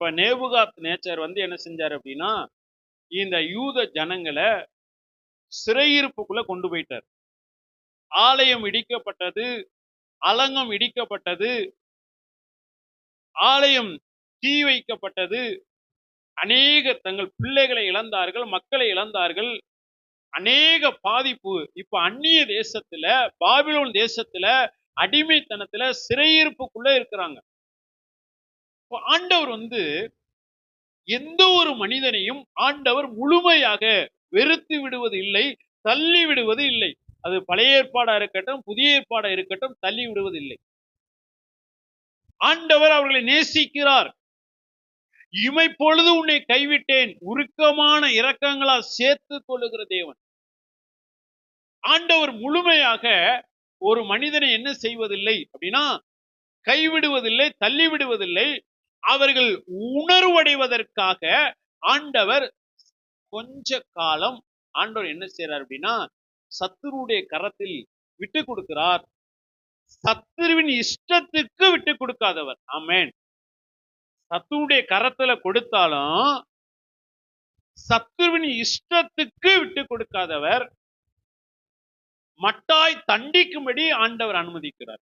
இப்ப நேபுகாத் நேச்சர் என்ன செஞ்சாரு அப்படின்னா, இந்த யூத ஜனங்களை சிறையிருப்புக்குள்ள கொண்டு போயிட்டார். ஆலயம் இடிக்கப்பட்டது, அலங்கம் இடிக்கப்பட்டது, ஆலயம் தீ வைக்கப்பட்டது. அநேகர் தங்கள் பிள்ளைகளை இழந்தார்கள், மக்களை இழந்தார்கள். அநேக பாதிப்பு. இப்ப அந்நிய தேசத்துல, பாபிலோன் தேசத்துல, அடிமைத்தனத்துல, சிறையிருப்புக்குள்ள இருக்கிறாங்க. ஆண்டவர் எந்த ஒரு மனிதனையும் ஆண்டவர் முழுமையாக வெறுத்து விடுவது இல்லை, தள்ளி விடுவது இல்லை. அது பழைய ஏற்பாடா இருக்கட்டும், புதிய ஏற்பாடா இருக்கட்டும், தள்ளி விடுவது இல்லை. ஆண்டவர் அவர்களை நேசிக்கிறார். இமைப்பொழுது உன்னை கைவிட்டேன், உருக்கமான இரக்கங்களால் சேர்த்துக் கொள்ளுகிற தேவன். ஆண்டவர் முழுமையாக ஒரு மனிதனை என்ன செய்வதில்லை அப்படின்னா, கைவிடுவதில்லை, தள்ளிவிடுவதில்லை. அவர்கள் உணர்வடைவதற்காக ஆண்டவர் கொஞ்ச காலம் ஆண்டவர் என்ன செய்யறார் அப்படின்னா, சத்துருடைய கரத்தில் விட்டு கொடுக்கிறார். சத்துருவின் இஷ்டத்துக்கு விட்டு கொடுக்காதவர். ஆமென். சத்துருடைய கரத்துல கொடுத்தாலும் சத்துருவின் இஷ்டத்துக்கு விட்டு கொடுக்காதவர். மட்டாய் தண்டிக்கும்படி ஆண்டவர் அனுமதிக்கிறார்.